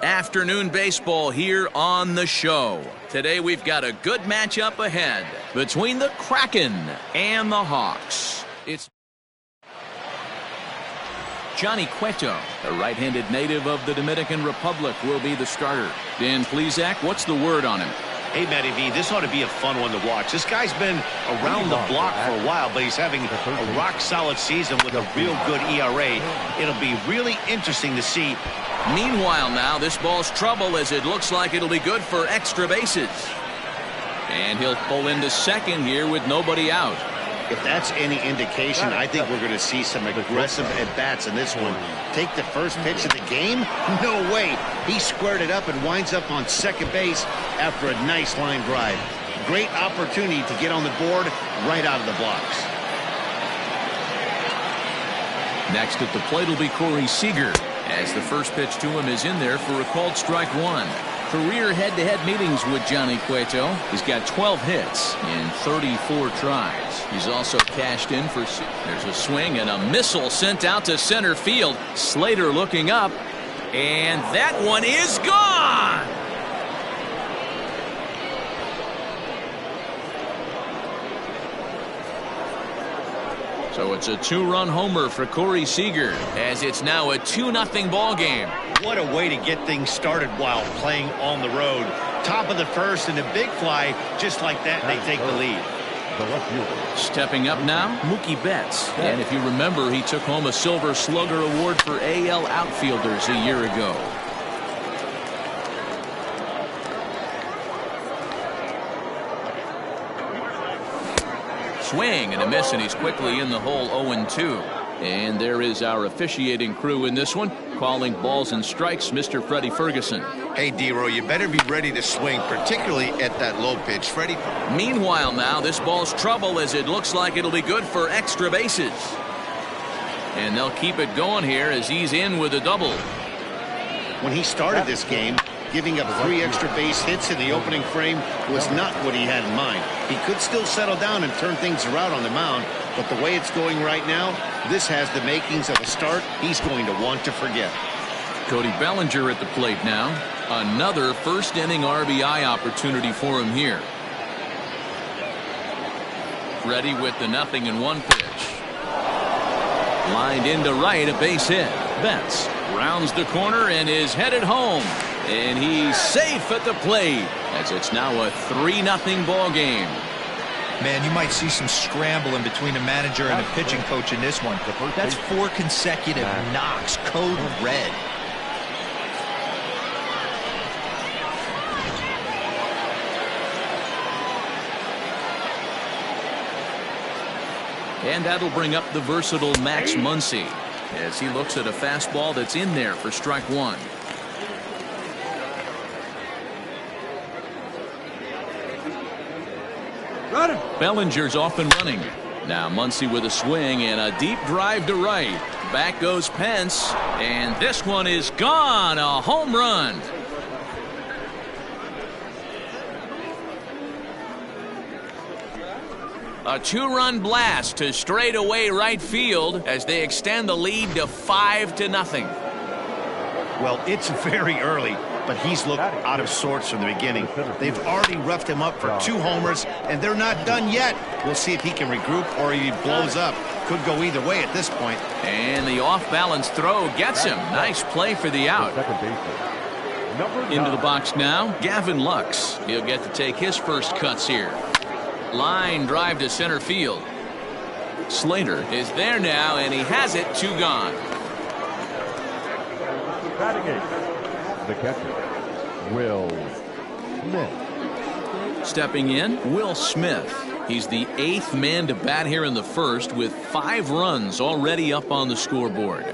Afternoon baseball here on the show. Today we've got a good matchup ahead between the Kraken and the Hawks. It's Johnny Cueto, a right-handed native of the Dominican Republic, will be the starter. Dan Plesac, what's the word on him? Hey, Matty V, this ought to be a fun one to watch. This guy's been around the block for a while, but he's having a rock-solid season with a real good ERA. It'll be really interesting to see. Meanwhile now, this ball's trouble as it looks like it'll be good for extra bases. And he'll pull into second here with nobody out. If that's any indication, I think we're going to see some aggressive at-bats in this one. Take the first pitch of the game? No way. He squared it up and winds up on second base after a nice line drive. Great opportunity to get on the board right out of the blocks. Next at the plate will be Corey Seager, as the first pitch to him is in there for a called strike one. Career head-to-head meetings with Johnny Cueto. He's got 12 hits in 34 tries. He's also cashed in for. There's a swing and a missile sent out to center field. Slater looking up, and that one is gone. So it's a two-run homer for Corey Seager, as it's now a 2-0 ball game. What a way to get things started while playing on the road. Top of the first and a big fly, just like that, they take the lead. Stepping up now, Mookie Betts. And if you remember, he took home a Silver Slugger Award for AL outfielders a year ago. Swing and a miss, and he's quickly in the hole. 0-2. And there is our officiating crew in this one, calling balls and strikes, Mr. Freddie Ferguson. Hey, D-Row, you better be ready to swing, particularly at that low pitch. Freddie. Meanwhile now, this ball's trouble as it looks like it'll be good for extra bases. And they'll keep it going here as he's in with a double. When he started this game, giving up 3 extra base hits in the opening frame was not what he had in mind. He could still settle down and turn things around on the mound, but the way it's going right now, this has the makings of a start he's going to want to forget. Cody Bellinger at the plate now. Another first-inning RBI opportunity for him here. Ready with the 0-1 pitch. Lined into right, a base hit. Betts rounds the corner and is headed home. And he's safe at the plate, as it's now a 3-0 ball game. Man, you might see some scrambling between the manager and the pitching coach in this one. That's 4 consecutive knocks, code red. And that'll bring up the versatile Max Muncy, as he looks at a fastball that's in there for strike one. Bellinger's off and running. Now Muncy with a swing and a deep drive to right. Back goes Pence, and this one is gone. A home run. A 2-run blast to straightaway right field as they extend the lead to 5-0. Well, it's very early, but he's looked out of sorts from the beginning. They've already roughed him up for 2 homers, and they're not done yet. We'll see if he can regroup or he blows up. Could go either way at this point. And the off-balance throw gets him. Nice play for the out. Into the box now, Gavin Lux. He'll get to take his first cuts here. Line drive to center field. Slater is there now, and he has it. 2 gone. The catcher, Will Smith. Stepping in, Will Smith. He's the 8th man to bat here in the first, with 5 runs already up on the scoreboard.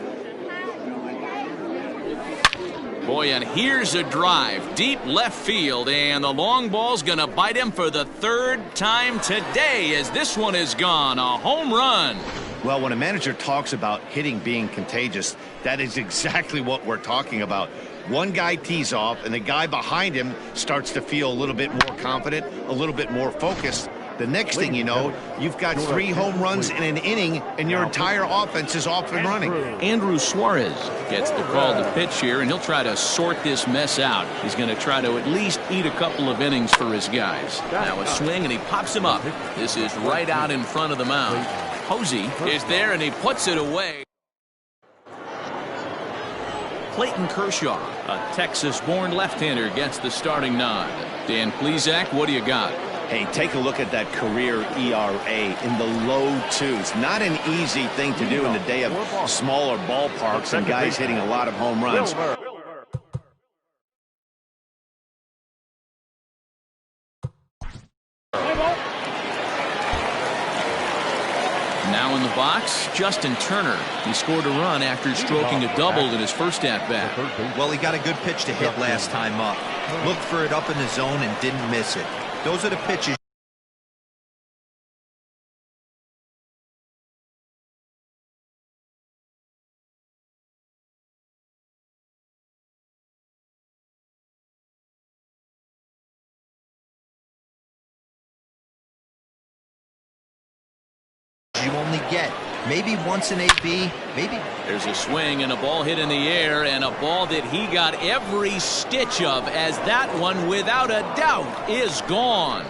Boy, and here's a drive deep left field, and the long ball's going to bite him for the 3rd time today, as this one is gone. A home run. Well, when a manager talks about hitting being contagious, that is exactly what we're talking about. One guy tees off, and the guy behind him starts to feel a little bit more confident, a little bit more focused, The next thing you know, you've got 3 home runs in an inning, and your entire offense is off and running. Andrew Suarez gets the call to pitch here, and he'll try to sort this mess out. He's going to try to at least eat a couple of innings for his guys. Now a swing, and he pops him up. This is right out in front of the mound. Posey is there, and he puts it away. Clayton Kershaw, a Texas-born left-hander, gets the starting nod. Dan Plesac, what do you got? Hey, take a look at that career ERA in the low 2s. Not an easy thing to do in the day of smaller ballparks and guys hitting a lot of home runs. Now in the box, Justin Turner. He scored a run after stroking a double in his first at-bat. Well, he got a good pitch to hit last time up. Looked for it up in the zone and didn't miss it. Those are the pitches you only get maybe once in AB, maybe. There's a swing and a ball hit in the air, and a ball that he got every stitch of, as that one without a doubt is gone.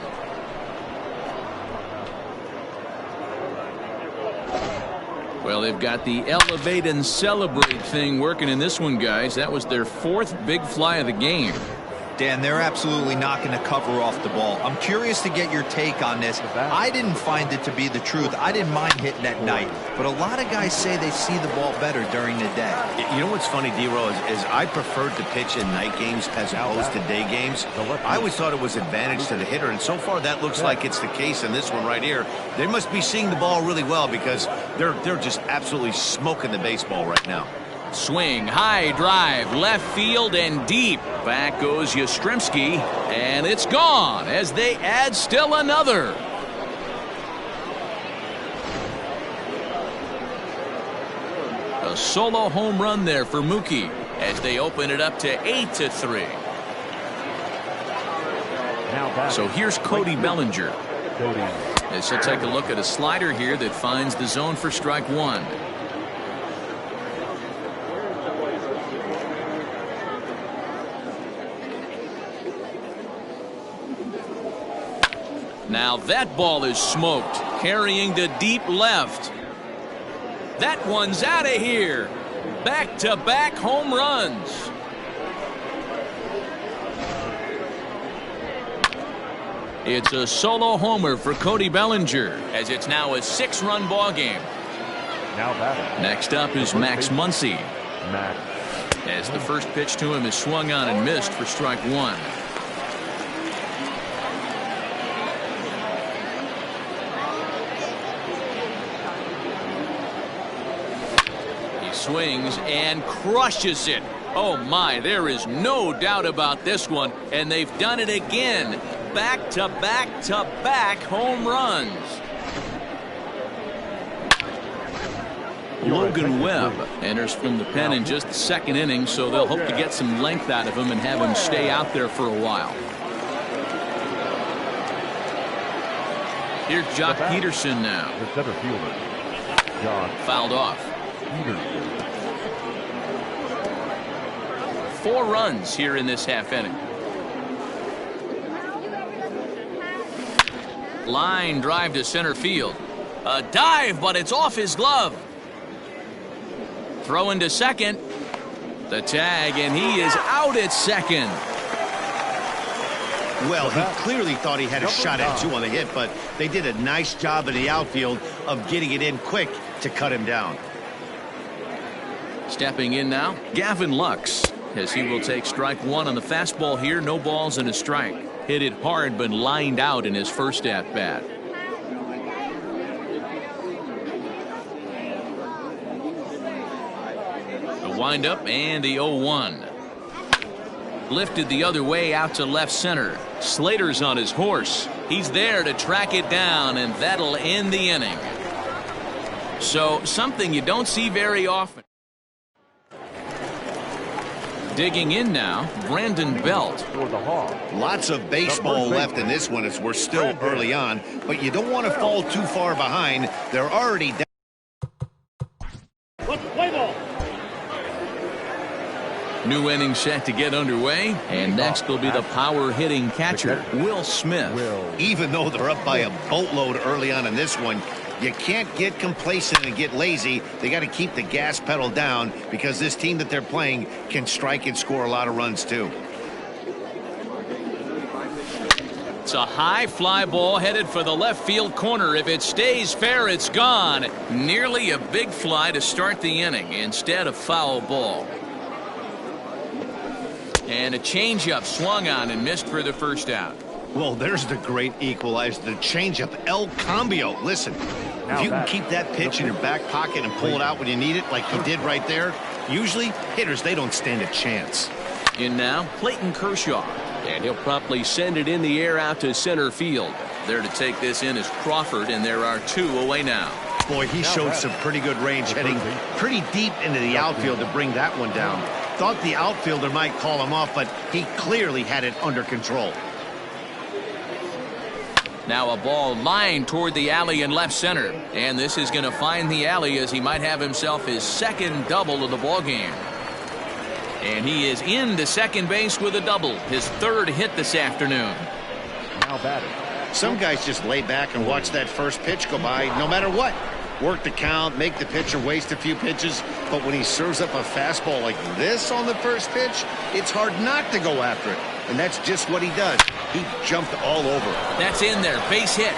Well, they've got the elevate and celebrate thing working in this one, guys. That was their 4th big fly of the game. Dan, they're absolutely not going to cover off the ball. I'm curious to get your take on this. I didn't find it to be the truth. I didn't mind hitting at night, but a lot of guys say they see the ball better during the day. You know what's funny, D-Row, is I preferred to pitch in night games as opposed to day games. I always thought it was advantage to the hitter, and so far that looks like it's the case in this one right here. They must be seeing the ball really well, because they're just absolutely smoking the baseball right now. Swing, high drive, left field and deep. Back goes Yastrzemski, and it's gone as they add still another. A solo home run there for Mookie as they open it up to 8-3. So here's Cody Bellinger. As he'll take a look at a slider here that finds the zone for strike 1. Now that ball is smoked, carrying to deep left. That one's out of here. Back-to-back home runs. It's a solo homer for Cody Bellinger, as it's now a 6-run ball game. Next up is Max Muncy. As the first pitch to him is swung on and missed for strike 1. Swings and crushes it. Oh my, there is no doubt about this one, and they've done it again. Back-to-back-to-back home runs. Logan Webb enters from the pen in just the 2nd inning, so they'll hope to get some length out of him and have him stay out there for a while. Here's Jock Peterson now. The center fielder, fouled off. 4 runs here in this half inning. Line drive to center field. A dive, but it's off his glove. Throw into second. The tag, and he is out at second. Well, he clearly thought he had a shot at 2 on the hit, but they did a nice job in the outfield of getting it in quick to cut him down. Stepping in now, Gavin Lux, as he will take strike 1 on the fastball here. No balls and a strike. Hit it hard, but lined out in his first at-bat. The windup and the 0-1. Lifted the other way out to left center. Slater's on his horse. He's there to track it down, and that'll end the inning. So something you don't see very often. Digging in now, Brandon Belt. For the Hawks. Lots of baseball left in this one as we're still early on, but you don't want to fall too far behind. They're already down. Let's play ball. New inning set to get underway, and next will be the power hitting catcher, Will Smith. Even though they're up by a boatload early on in this one, you can't get complacent and get lazy. They got to keep the gas pedal down because this team that they're playing can strike and score a lot of runs too. It's a high fly ball headed for the left field corner. If it stays fair, it's gone. Nearly a big fly to start the inning instead of foul ball. And a changeup swung on and missed for the first out. Well, there's the great equalizer, the changeup, El Cambio. Listen, if you can keep that pitch in your back pocket and pull it out when you need it, like he did right there, usually hitters, they don't stand a chance. In now, Clayton Kershaw. And he'll promptly send it in the air out to center field. There to take this in is Crawford, and there are 2 away now. Boy, he showed some pretty good range, heading pretty deep into the outfield to bring that one down. Thought the outfielder might call him off, but he clearly had it under control. Now a ball lined toward the alley in left center. And this is going to find the alley as he might have himself his second double of the ball game. And he is into second base with a double. His 3rd hit this afternoon. Now batting. Some guys just lay back and watch that first pitch go by no matter what. Work the count, make the pitcher waste a few pitches. But when he serves up a fastball like this on the first pitch, it's hard not to go after it. And that's just what he does. He jumped all over it. That's in there. Base hit.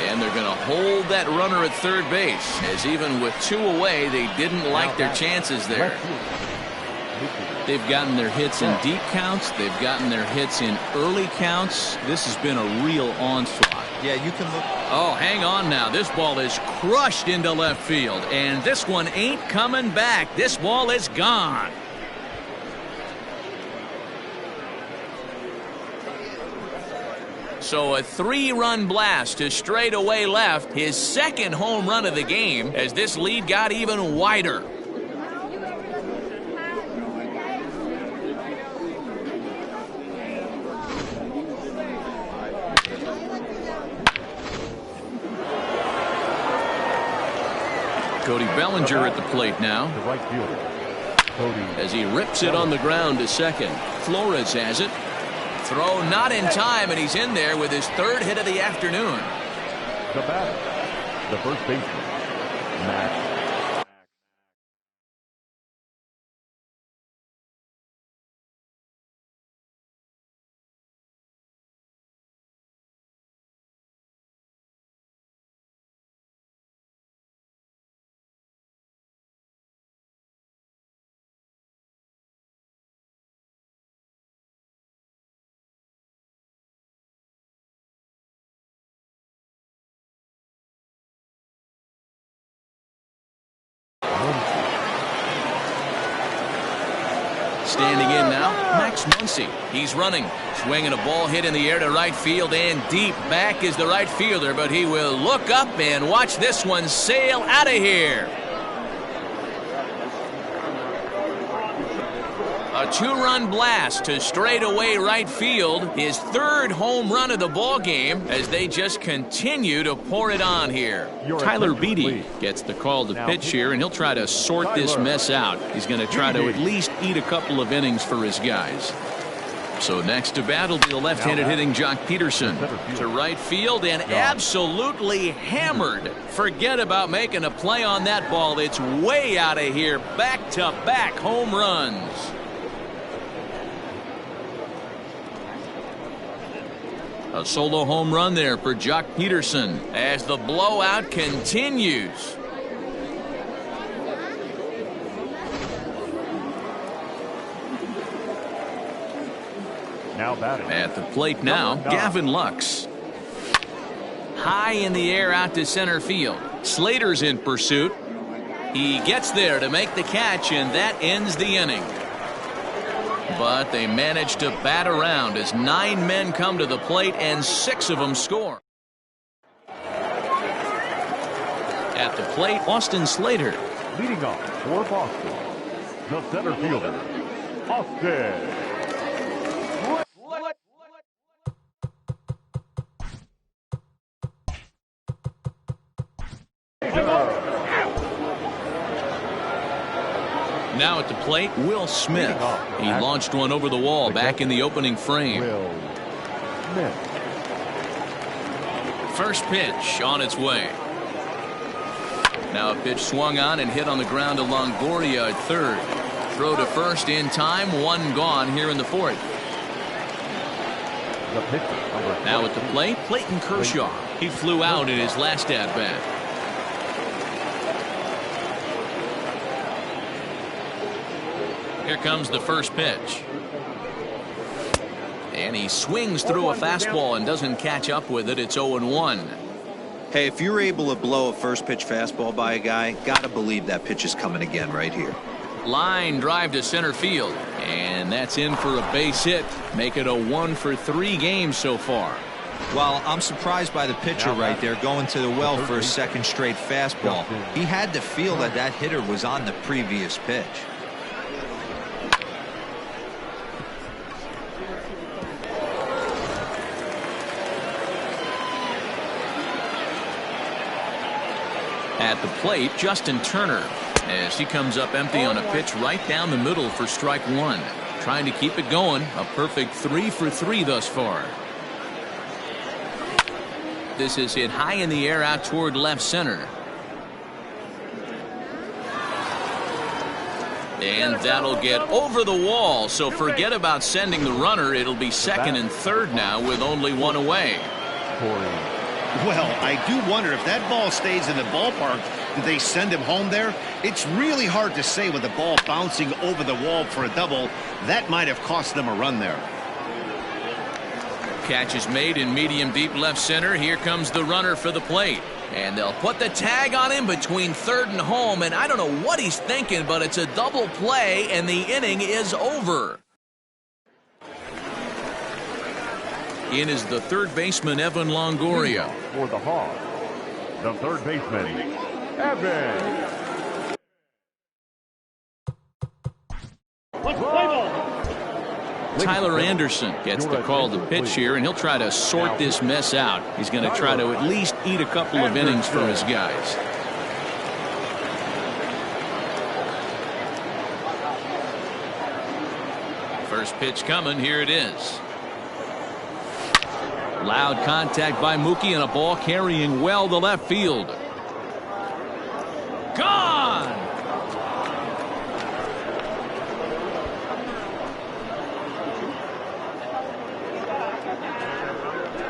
And they're going to hold that runner at third base, as even with 2 away, they didn't like their chances there. They've gotten their hits in deep counts. They've gotten their hits in early counts. This has been a real onslaught. Yeah, you can look. Oh, hang on now. This ball is crushed into left field, and this one ain't coming back. This ball is gone. So a 3-run blast to straightaway left, his second home run of the game, as this lead got even wider. Cody Bellinger at the plate now. The right fielder. Cody. As he rips it on the ground to second. Flores has it. Throw not in time, and he's in there with his 3rd hit of the afternoon. The batter. The first baseman. Max. Standing in now, Max Muncy. He's running, swinging a ball hit in the air to right field and deep. Back is the right fielder, but he will look up and watch this one sail out of here. A 2-run blast to straightaway right field. His 3rd home run of the ball game as they just continue to pour it on here. Tyler Beatty gets the call to pitch here, and he'll try to sort this mess out. He's going to try to at least eat a couple of innings for his guys. So next to bat will be the left-handed hitting Jock Peterson to right field and absolutely hammered. Forget about making a play on that ball. It's way out of here. Back-to-back home runs. A solo home run there for Jock Peterson as the blowout continues. Now batting. At the plate now, Gavin Lux. High in the air out to center field. Slater's in pursuit. He gets there to make the catch, and that ends the inning. But they manage to bat around as 9 men come to the plate and 6 of them score. At the plate, Austin Slater. Leading off for Boston, The center fielder, Austin. Now at the plate, Will Smith. He launched one over the wall back in the opening frame. Will Smith. First pitch on its way. Now a pitch swung on and hit on the ground to Longoria at third. Throw to first in time, one gone here in the fourth. The pitcher, number Now at the plate, Clayton Kershaw. He flew out in his last at-bat. Here comes the first pitch. And he swings through a fastball and doesn't catch up with it. It's 0-1. Hey, if you're able to blow a first pitch fastball by a guy, gotta believe that pitch is coming again right here. Line drive to center field. And that's in for a base hit. Make it a 1-for-3 game so far. Well, I'm surprised by the pitcher right there going to the well for a second straight fastball. He had to feel that that hitter was on the previous pitch. At the plate, Justin Turner, as he comes up empty on a pitch right down the middle for strike one. Trying to keep it going. A perfect 3-for-3 thus far. This is hit high in the air out toward left center. And that'll get over the wall, so forget about sending the runner. It'll be second and third now with only one away. Well, I do wonder if that ball stays in the ballpark, do they send him home there? It's really hard to say with the ball bouncing over the wall for a double. That might have cost them a run there. Catch is made in medium deep left center. Here comes the runner for the plate. And they'll put the tag on him between third and home. And I don't know what he's thinking, but it's a double play, and the inning is over. In is the third baseman, Evan Longoria. For the Hawks, the third baseman, Evan. Tyler Anderson gets the call to pitch here, and he'll try to sort this mess out. He's going to try to at least eat a couple of innings from his guys. First pitch coming. Here it is. Loud contact by Mookie, and a ball carrying well to left field. Gone!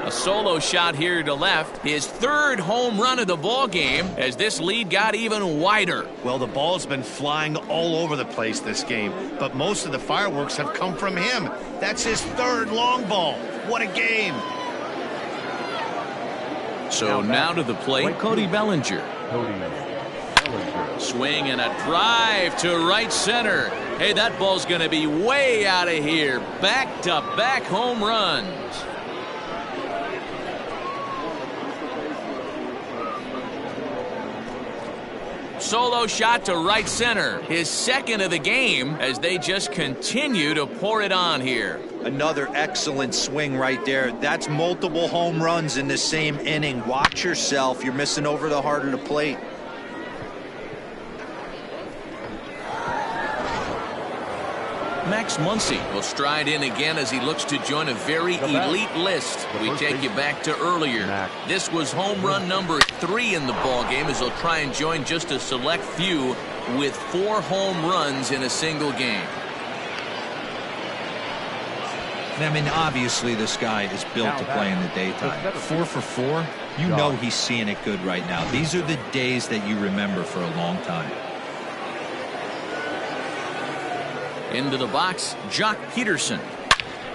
A solo shot here to left. His third home run of the ball game as this lead got even wider. Well, the ball's been flying all over the place this game, but most of the fireworks have come from him. That's his third long ball. What a game. So now to the plate, Cody Bellinger. Swing and a drive to right center. Hey, that ball's going to be way out of here. Back-to-back home runs. Solo shot to right center. His second of the game as they just continue to pour it on here. Another excellent swing right there. That's multiple home runs in the same inning. Watch yourself. You're missing over the heart of the plate. Max Muncy will stride in again as he looks to join a very elite list. We take you back to earlier. This was home run number 3 in the ballgame as he'll try and join just a select few with 4 home runs in a single game. I mean, obviously this guy is built to play in the daytime. 4 for 4, you know he's seeing it good right now. These are the days that you remember for a long time. Into the box, Jock Peterson.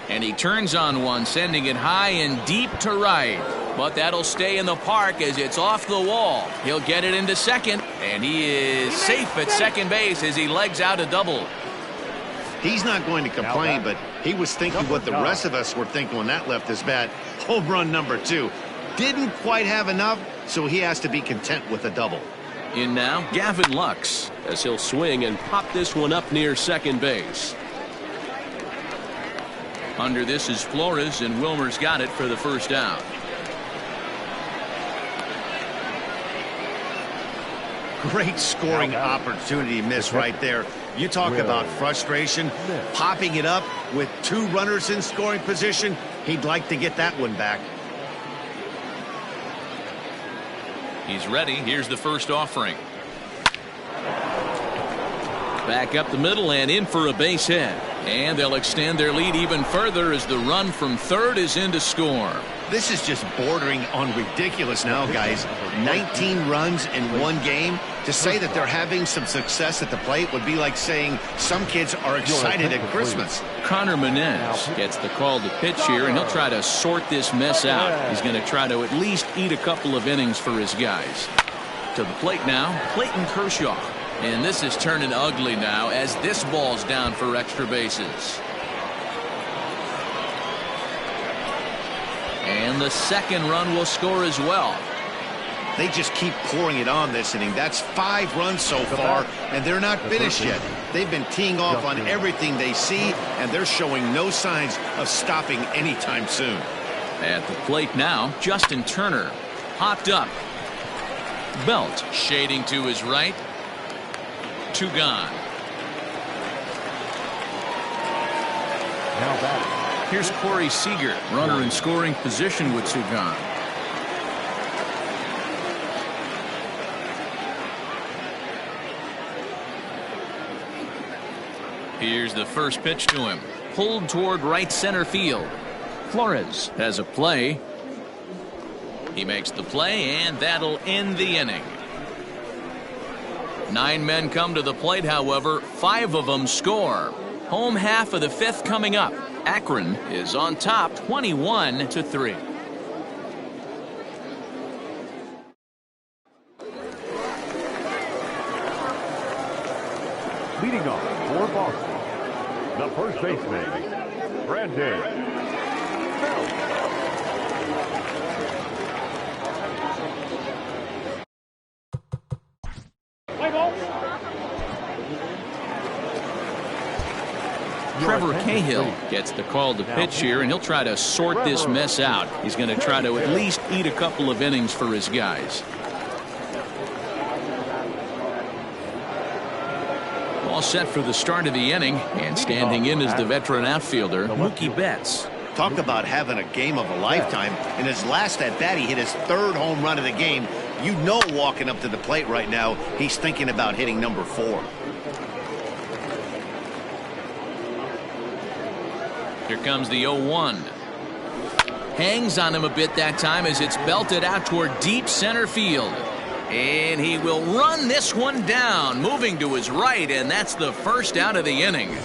And he turns on one, sending it high and deep to right. But that'll stay in the park as it's off the wall. He'll get it into second, and he is safe at second base as he legs out a double. He's not going to complain, but he was thinking what the rest of us were thinking when that left his bat. Home run number 2. Didn't quite have enough, so he has to be content with a double. In now, Gavin Lux, as he'll swing and pop this one up near second base. Under this is Flores, and Wilmer's got it for the first out. Great scoring opportunity miss right there. You talk about frustration, popping it up with 2 runners in scoring position. He'd like to get that one back. He's ready. Here's the first offering. Back up the middle and in for a base hit. And they'll extend their lead even further as the run from third is in to score. This is just bordering on ridiculous now, guys. 19 runs in one game. To say that they're having some success at the plate would be like saying some kids are excited at Christmas. Connor Menez gets the call to pitch here, and he'll try to sort this mess out. He's going to try to at least eat a couple of innings for his guys. To the plate now, Clayton Kershaw. And this is turning ugly now as this ball's down for extra bases. And the second run will score as well. They just keep pouring it on this inning. That's 5 runs so far, and they're not finished yet. They've been teeing off on everything they see, and they're showing no signs of stopping anytime soon. At the plate now, Justin Turner. Hopped up. Belt shading to his right. 2 gone. Now batting. Here's Corey Seager, runner in scoring position with 2 gone. Here's the first pitch to him. Pulled toward right center field. Flores has a play. He makes the play, and that'll end the inning. 9 men come to the plate, however. 5 of them score. Home half of the 5th coming up. Akron is on top 21-3. Leading off for Boston, the first baseman, Brandon Belt. Trevor Cahill gets the call to pitch here, and he'll try to sort this mess out. He's going to try to at least eat a couple of innings for his guys. All set for the start of the inning, and standing in is the veteran outfielder, Mookie Betts. Talk about having a game of a lifetime. In his last at-bat, he hit his 3rd home run of the game. You know, walking up to the plate right now, he's thinking about hitting number 4. Here comes the 0-1. Hangs on him a bit that time as it's belted out toward deep center field. And he will run this one down, moving to his right, and that's the first out of the inning.